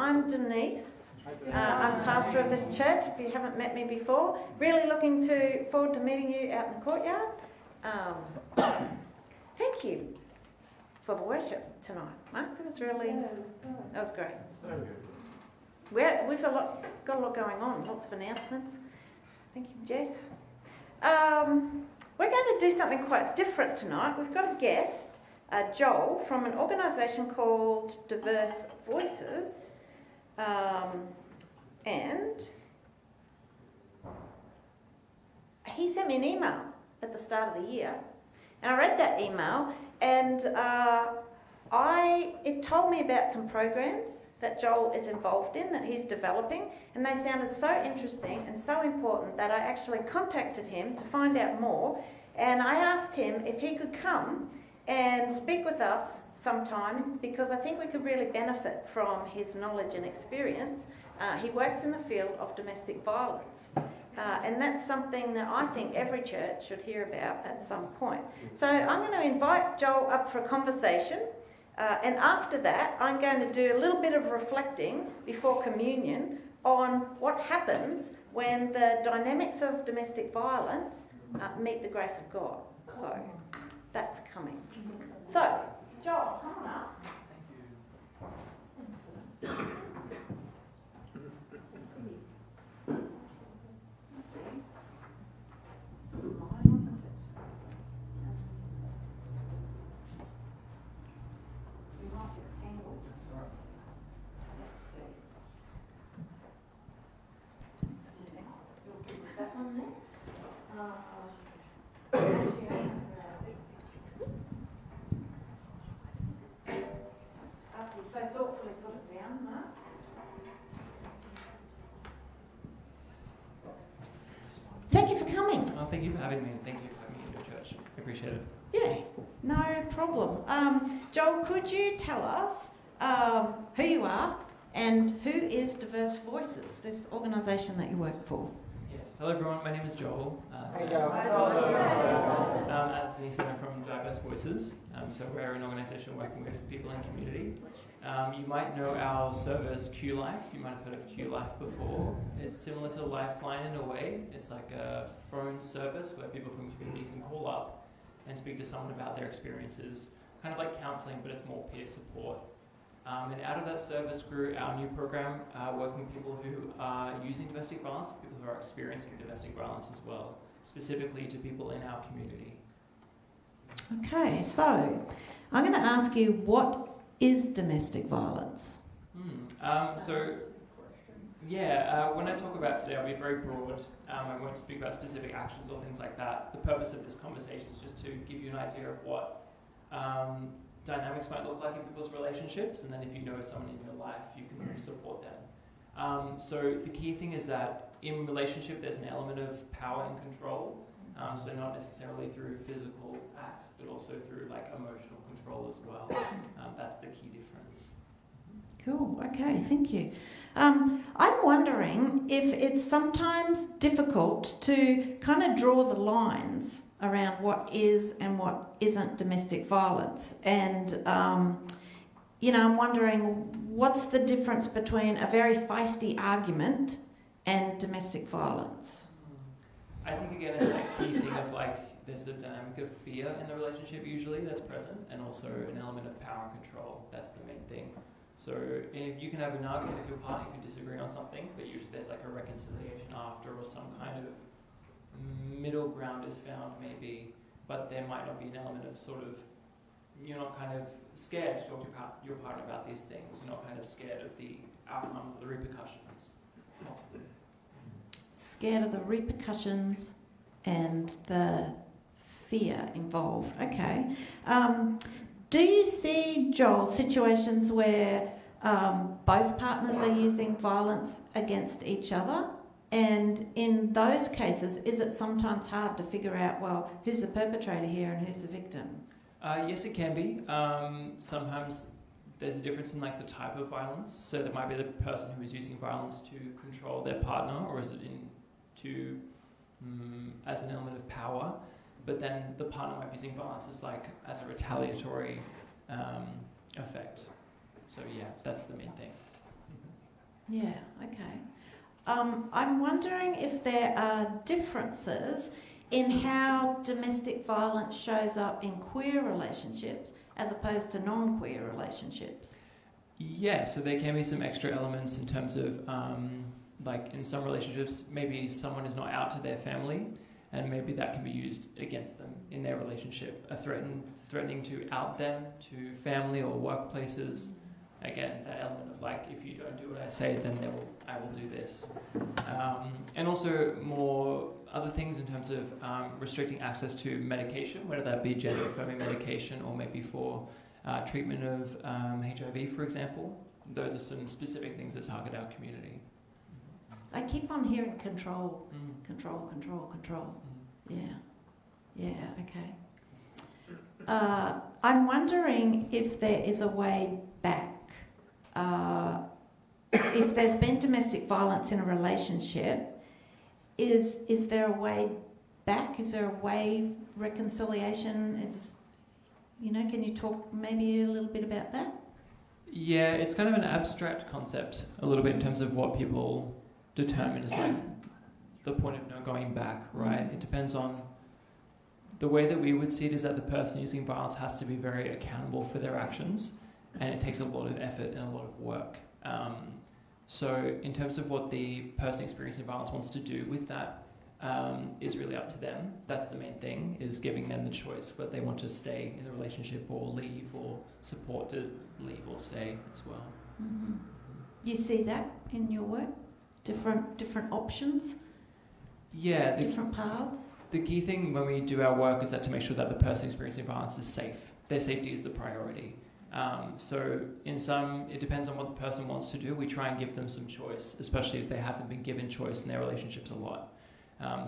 I'm Denise. I'm pastor of this church, if you haven't met me before. Really looking forward to meeting you out in the courtyard. Thank you for the worship tonight, Mark. That was great. So good. We've got a lot going on, lots of announcements. Thank you, Jess. We're going to do something quite different tonight. We've got a guest, Joel, from an organisation called Diverse Voices, and he sent me an email at the start of the year, and I read that email, and it told me about some programs that Joel is involved in, that he's developing, and they sounded so interesting and so important that I actually contacted him to find out more, and I asked him if he could come and speak with us sometime, because I think we could really benefit from his knowledge and experience. He works in the field of domestic violence, and that's something that I think every church should hear about at some point. So I'm going to invite Joel up for a conversation. And after that, I'm going to do a little bit of reflecting before communion on what happens when the dynamics of domestic violence meet the grace of God. So that's coming. So, Joel, come on up. Thank you for coming. Well, thank you for having me, and thank you for having me in your church. I appreciate it. Yeah, no problem. Joel, could you tell us who you are and who is Diverse Voices, this organisation that you work for? Yes. Hello, everyone. My name is Joel. Hey, Joel. As Denise said, I'm from Diverse Voices. So we're an organisation working with people in community. You might know our service, Q Life. You might have heard of Q Life before. It's similar to Lifeline in a way. It's like a phone service where people from community can call up and speak to someone about their experiences. Kind of like counselling, but it's more peer support. And out of that service grew our new program, working with people who are using domestic violence, people who are experiencing domestic violence as well, specifically to people in our community. Okay, so I'm going to ask you, what is domestic violence? When I talk about today, I'll be very broad. I won't speak about specific actions or things like that. The purpose of this conversation is just to give you an idea of what dynamics might look like in people's relationships, and then if you know someone in your life, you can support them. So the key thing is that in relationship, there's an element of power and control. So not necessarily through physical acts, but also through like emotional control as well. That's the key difference. Cool, okay, thank you. I'm wondering if it's sometimes difficult to kind of draw the lines around what is and what isn't domestic violence. And, I'm wondering, what's the difference between a very feisty argument and domestic violence? I think again it's that key thing of like there's the dynamic of fear in the relationship usually that's present, and also an element of power and control. That's the main thing. So if you can have an argument with your partner, you can disagree on something, but usually there's like a reconciliation after, or some kind of middle ground is found maybe, but there might not be an element of sort of, you're not kind of scared to talk to your partner about these things. You're not kind of scared of the outcomes or the repercussions. Scared of the repercussions and the fear involved. Okay. Do you see, Joel, situations where both partners are using violence against each other? And in those cases, is it sometimes hard to figure out, well, who's the perpetrator here and who's the victim? Yes, it can be. Sometimes there's a difference in like the type of violence. So there might be the person who is using violence to control their partner, or is it as an element of power. But then the partner might be using violence as a retaliatory effect. So yeah, that's the main thing. Yeah, okay. I'm wondering if there are differences in how domestic violence shows up in queer relationships as opposed to non-queer relationships. Yeah, so there can be some extra elements in terms of, like in some relationships, maybe someone is not out to their family, and maybe that can be used against them in their relationship, threatening to out them to family or workplaces. Again, that element of like, if you don't do what I say, then I will do this. And also more other things in terms of restricting access to medication, whether that be gender-affirming medication or maybe for treatment of HIV, for example. Those are some specific things that target our community. I keep on hearing control, Mm. control. Mm. Yeah, okay. I'm wondering if there is a way back. If there's been domestic violence in a relationship, is there a way back? Is there a way reconciliation? Can you talk maybe a little bit about that? Yeah, it's kind of an abstract concept a little bit in terms of what people determine as like the point of no going back, right? It depends on the way that we would see it is that the person using violence has to be very accountable for their actions, and it takes a lot of effort and a lot of work. So in terms of what the person experiencing violence wants to do with that is really up to them. That's the main thing, is giving them the choice whether they want to stay in the relationship or leave, or support to leave or stay as well. Mm-hmm. You see that in your work? Different options? Yeah. Different paths? The key thing when we do our work is that to make sure that the person experiencing violence is safe. Their safety is the priority. So it depends on what the person wants to do. We try and give them some choice, especially if they haven't been given choice in their relationships a lot.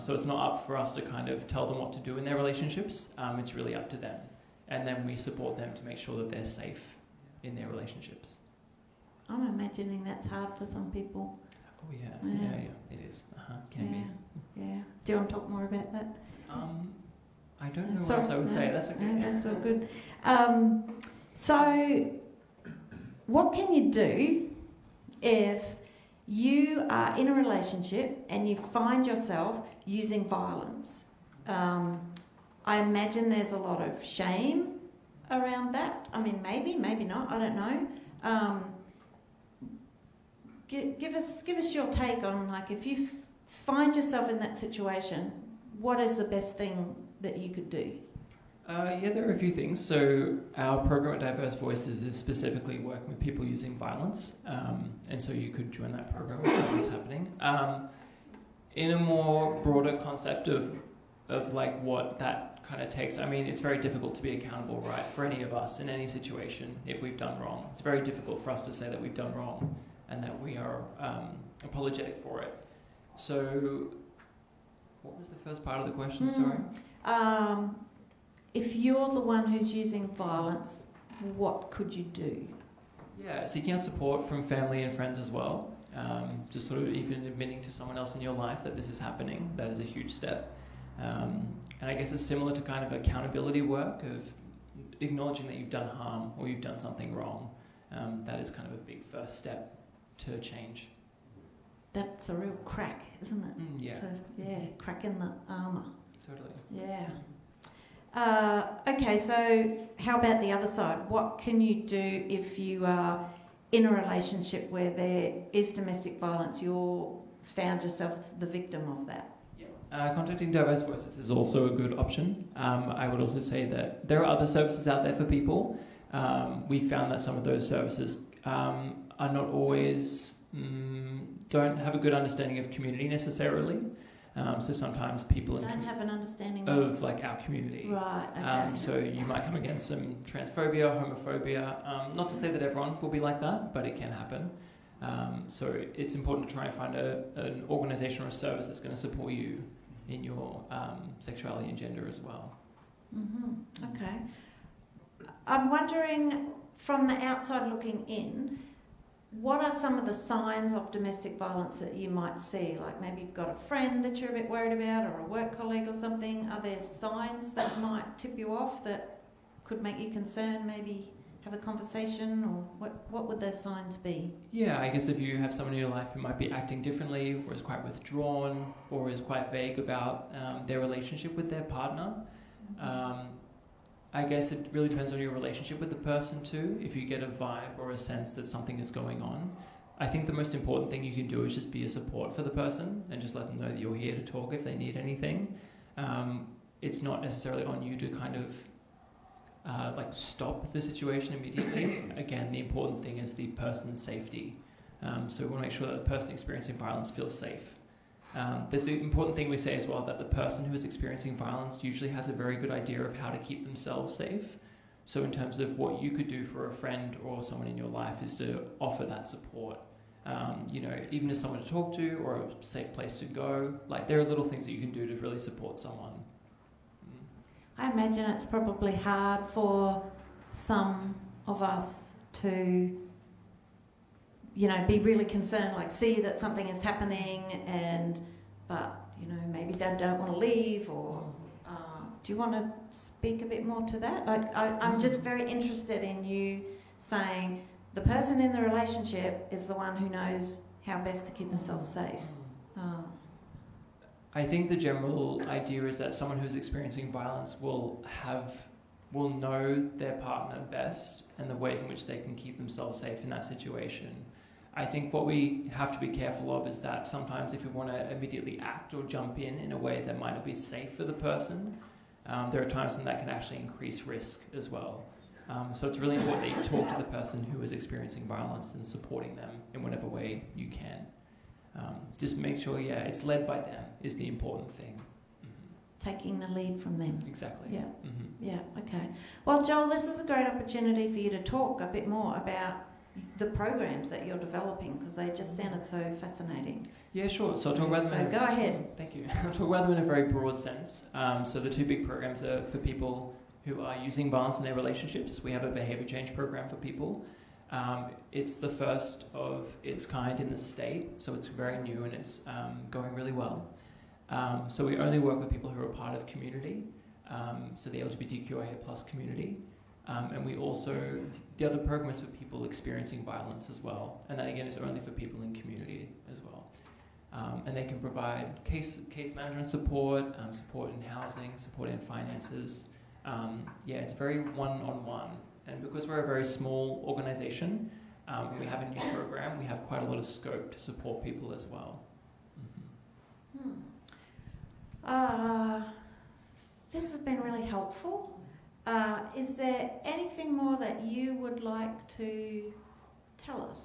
So it's not up for us to kind of tell them what to do in their relationships. It's really up to them. And then we support them to make sure that they're safe in their relationships. I'm imagining that's hard for some people. Oh yeah, it is. Can be. Yeah. Do you want to talk more about that? I don't know what else I would say. That's okay. No, that's all good. So, what can you do if you are in a relationship and you find yourself using violence? I imagine there's a lot of shame around that. I mean, maybe not. I don't know. Give us your take on, like, if you find yourself in that situation, what is the best thing that you could do? Yeah, there are a few things. So our program at Diverse Voices is specifically working with people using violence, and so you could join that program if that was happening. In a more broader concept of like what that kind of takes, I mean, it's very difficult to be accountable, right, for any of us in any situation if we've done wrong. It's very difficult for us to say that we've done wrong and that we are apologetic for it. So what was the first part of the question, sorry? If you're the one who's using violence, what could you do? Yeah, seeking out support from family and friends as well. Just sort of even admitting to someone else in your life that this is happening, that is a huge step. And I guess it's similar to kind of accountability work of acknowledging that you've done harm or you've done something wrong. That is kind of a big first step to change. That's a real crack, isn't it? Yeah. Crack in the armour. Totally. Yeah. Okay, so how about the other side? What can you do if you are in a relationship where there is domestic violence, you're found yourself the victim of that? Contacting Diverse Voices is also a good option. I would also say that there are other services out there for people. We found that some of those services are not always, don't have a good understanding of community necessarily. So sometimes people don't have an understanding of like our community. Right, okay. So you might come against some transphobia, homophobia. Not to say that everyone will be like that, but it can happen. So it's important to try and find an organisation or a service that's going to support you in your sexuality and gender as well. Mm-hmm. Okay. I'm wondering, from the outside looking in, what are some of the signs of domestic violence that you might see? Like maybe you've got a friend that you're a bit worried about, or a work colleague or something. Are there signs that might tip you off that could make you concerned maybe have a conversation, or what would those signs be? Yeah, I guess if you have someone in your life who might be acting differently, or is quite withdrawn, or is quite vague about their relationship with their partner, I guess it really depends on your relationship with the person too. If you get a vibe or a sense that something is going on, I think the most important thing you can do is just be a support for the person and just let them know that you're here to talk if they need anything. It's not necessarily on you to kind of stop the situation immediately. Again, the important thing is the person's safety. So we want to make sure that the person experiencing violence feels safe. There's an important thing we say as well, that the person who is experiencing violence usually has a very good idea of how to keep themselves safe. So in terms of what you could do for a friend or someone in your life is to offer that support. Even as someone to talk to or a safe place to go. Like, there are little things that you can do to really support someone. I imagine it's probably hard for some of us to, be really concerned, like see that something is happening, but maybe they don't want to leave, or do you want to speak a bit more to that? Like, I'm just very interested in you saying the person in the relationship is the one who knows how best to keep themselves safe. I think the general idea is that someone who's experiencing violence will know their partner best and the ways in which they can keep themselves safe in that situation. I think what we have to be careful of is that sometimes if we want to immediately act or jump in a way that might not be safe for the person, there are times when that can actually increase risk as well. So it's really important that you talk to the person who is experiencing violence and supporting them in whatever way you can. Just make sure, it's led by them is the important thing. Taking the lead from them. Exactly. Yeah. Yeah, okay. Well, Joel, this is a great opportunity for you to talk a bit more about the programs that you're developing, because they just sounded so fascinating. Yeah, sure. So I'll talk about them. So go ahead. Thank you. I'll talk about them in a very broad sense. So the two big programs are for people who are using violence in their relationships. We have a behaviour change program for people. It's the first of its kind in the state, so it's very new and it's going really well. So we only work with people who are part of community, so the LGBTQIA plus community. And we also, the other program is for people experiencing violence as well. And that again is only for people in community as well. And they can provide case management support, support in housing, support in finances. It's very one-on-one. And because we're a very small organisation, we have a new program, we have quite a lot of scope to support people as well. This has been really helpful. Is there anything more that you would like to tell us?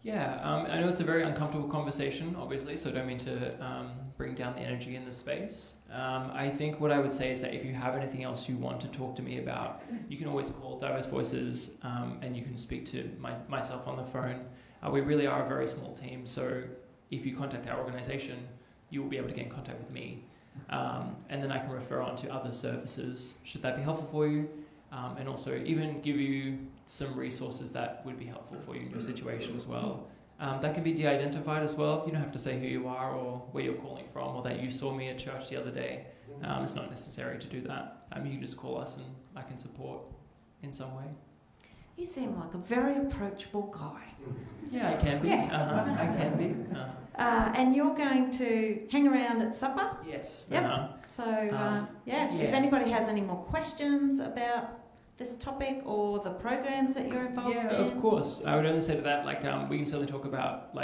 Yeah, I know it's a very uncomfortable conversation, obviously, so I don't mean to bring down the energy in the space. I think what I would say is that if you have anything else you want to talk to me about, you can always call Diverse Voices and you can speak to myself on the phone. We really are a very small team, so if you contact our organisation, you will be able to get in contact with me. And then I can refer on to other services, should that be helpful for you, and also even give you some resources that would be helpful for you in your situation as well. That can be de-identified as well. You don't have to say who you are or where you're calling from, or that you saw me at church the other day. It's not necessary to do that. You can just call us and I can support in some way. You seem like a very approachable guy. Yeah, I can be. Yeah. I can be. And you're going to hang around at supper? Yes. Yep. So, if anybody has any more questions about this topic or the programs that you're involved in. Yeah, of course. I would only say to that, we can certainly talk about,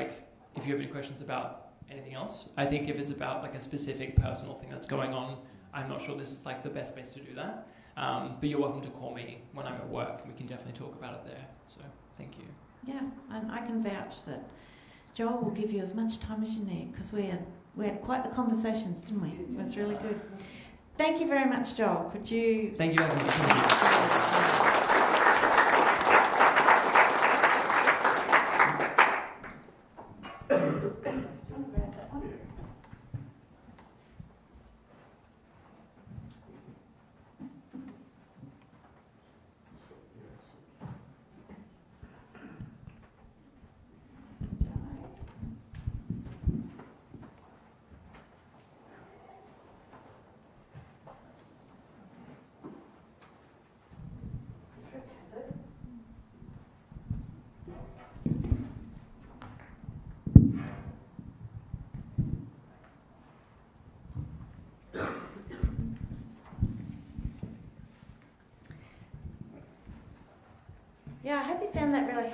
if you have any questions about anything else. I think if it's about, a specific personal thing that's going on, I'm not sure this is, the best place to do that. But you're welcome to call me when I'm at work. We can definitely talk about it there. So, thank you. Yeah, and I can vouch that Joel will give you as much time as you need, because we had quite the conversations, didn't we? It was really good. Thank you very much, Joel. Could you... Thank you, Anthony. Thank you.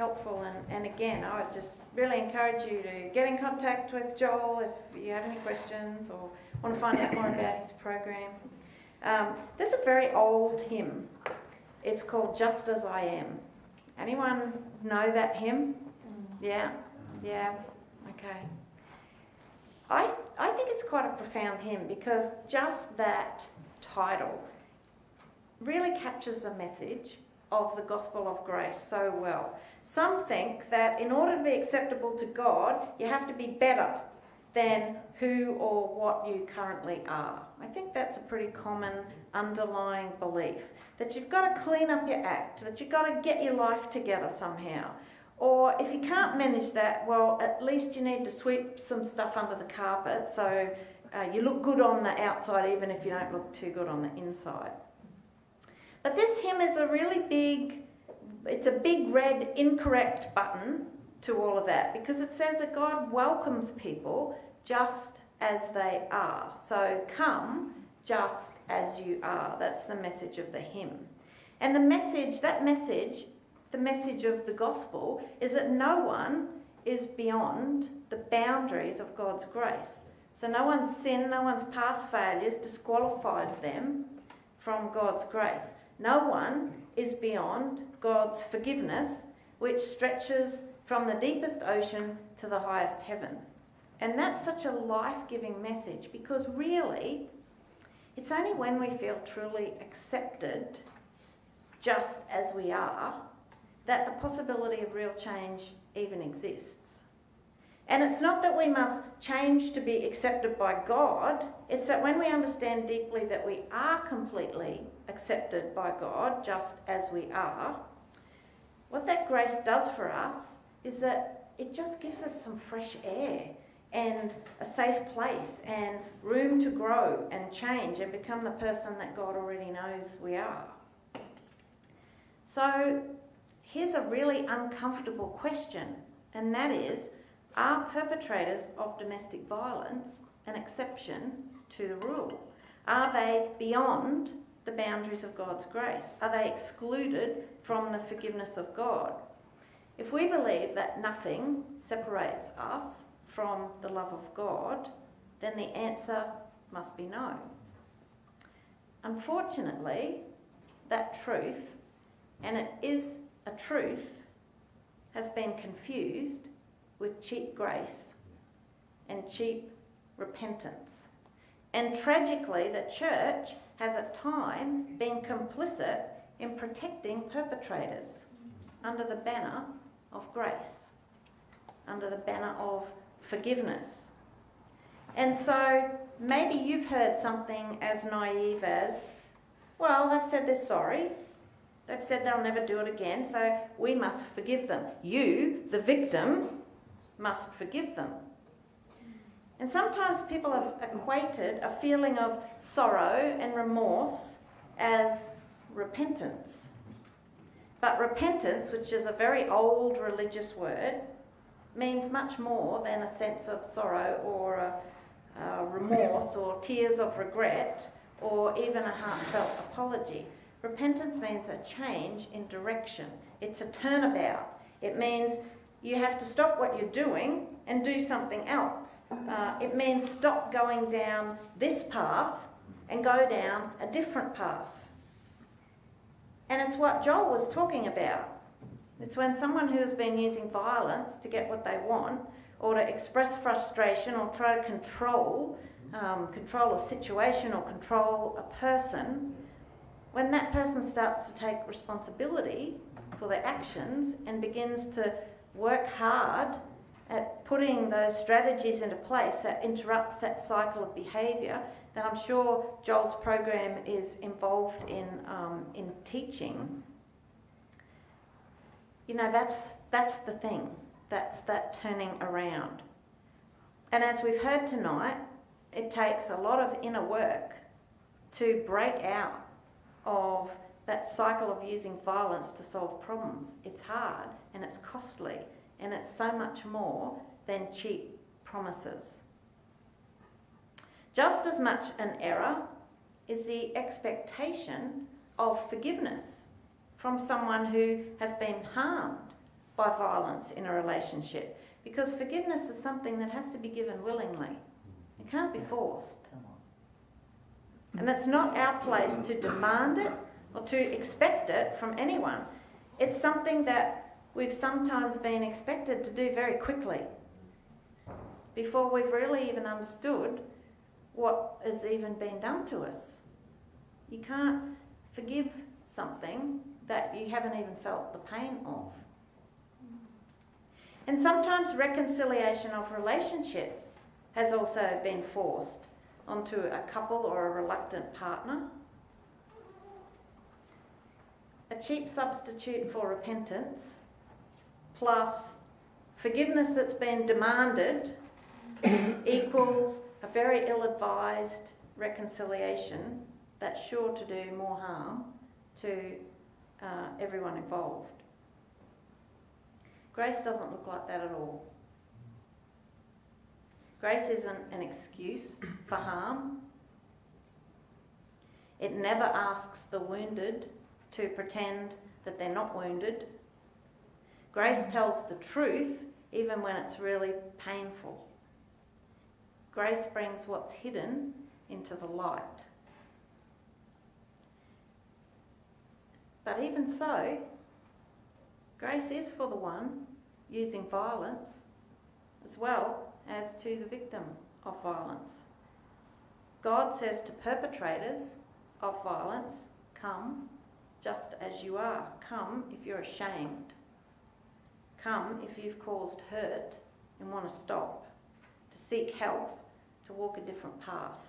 helpful. And again, I would just really encourage you to get in contact with Joel if you have any questions or want to find out more about his program. There's a very old hymn. It's called Just As I Am. Anyone know that hymn? Yeah? Yeah? Okay. I think it's quite a profound hymn because just that title really captures the message of the gospel of grace so well. Some think that in order to be acceptable to God, you have to be better than who or what you currently are. I think that's a pretty common underlying belief, that you've got to clean up your act, that you've got to get your life together somehow. Or if you can't manage that, well, at least you need to sweep some stuff under the carpet so you look good on the outside even if you don't look too good on the inside. But this hymn is a really big, it's a big red incorrect button to all of that, because it says that God welcomes people just as they are. So come just as you are. That's the message of the hymn. And the message of the gospel is that no one is beyond the boundaries of God's grace. So no one's sin, no one's past failures disqualifies them from God's grace. No one is beyond God's forgiveness, which stretches from the deepest ocean to the highest heaven. And that's such a life-giving message, because really, it's only when we feel truly accepted just as we are that the possibility of real change even exists. And it's not that we must change to be accepted by God, it's that when we understand deeply that we are completely accepted by God just as we are, what that grace does for us is that it just gives us some fresh air and a safe place and room to grow and change and become the person that God already knows we are. So here's a really uncomfortable question, and that is, are perpetrators of domestic violence an exception to the rule? Are they beyond the boundaries of God's grace? Are they excluded from the forgiveness of God? If we believe that nothing separates us from the love of God, then the answer must be no. Unfortunately, that truth, and it is a truth, has been confused with cheap grace and cheap repentance. And tragically, the church has at times been complicit in protecting perpetrators under the banner of grace, under the banner of forgiveness. And so maybe you've heard something as naive as, well, they've said they're sorry. They've said they'll never do it again, so we must forgive them. You, the victim, must forgive them. And sometimes people have equated a feeling of sorrow and remorse as repentance. But repentance, which is a very old religious word, means much more than a sense of sorrow or a remorse or tears of regret or even a heartfelt apology. Repentance means a change in direction. It's a turnabout. It means you have to stop what you're doing and do something else. It means stop going down this path and go down a different path. And it's what Joel was talking about. It's when someone who has been using violence to get what they want, or to express frustration, or try to control a situation or control a person, when that person starts to take responsibility for their actions and begins to work hard at putting those strategies into place that interrupts that cycle of behaviour, that I'm sure Joel's program is involved in teaching. You know, that's the thing. That's that turning around. And as we've heard tonight, it takes a lot of inner work to break out of that cycle of using violence to solve problems. It's hard and it's costly, and it's so much more than cheap promises. Just as much an error is the expectation of forgiveness from someone who has been harmed by violence in a relationship, because forgiveness is something that has to be given willingly. It can't be forced. And it's not our place to demand it or to expect it from anyone. It's something that we've sometimes been expected to do very quickly before we've really even understood what has even been done to us. You can't forgive something that you haven't even felt the pain of. And sometimes reconciliation of relationships has also been forced onto a couple or a reluctant partner. A cheap substitute for repentance plus forgiveness that's been demanded equals a very ill-advised reconciliation that's sure to do more harm to everyone involved. Grace doesn't look like that at all. Grace isn't an excuse for harm. It never asks the wounded to pretend that they're not wounded. Grace tells the truth even when it's really painful. Grace brings what's hidden into the light. But even so, grace is for the one using violence as well as to the victim of violence. God says to perpetrators of violence, come just as you are. Come if you're ashamed. Come if you've caused hurt and want to stop, to seek help, to walk a different path.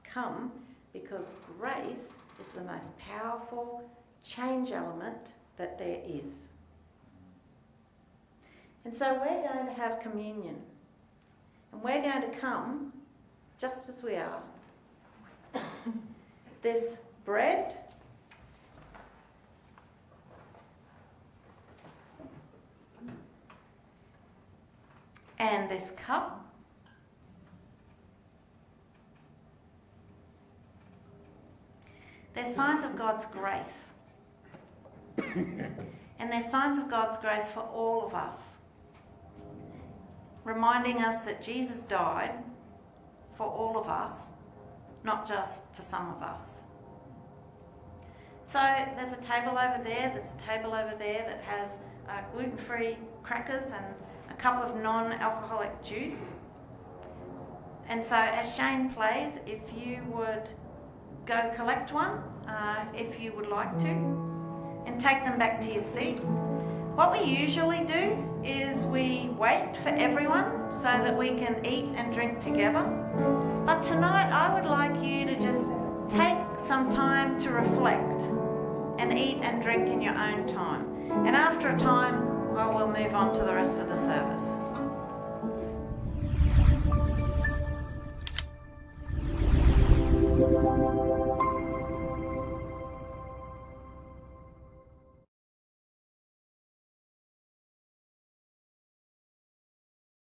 Come because grace is the most powerful change element that there is. And so we're going to have communion. And we're going to come just as we are. This bread and this cup they're signs of God's grace. And they're signs of God's grace for all of us, reminding us that Jesus died for all of us, not just for some of us. So there's a table over there that has gluten-free crackers and a cup of non-alcoholic juice. And so as Shane plays, if you would go collect one, if you would like to, and take them back to your seat. What we usually do is we wait for everyone so that we can eat and drink together. But tonight I would like you to just take some time to reflect and eat and drink in your own time. And after a time, I will move on to the rest of the service.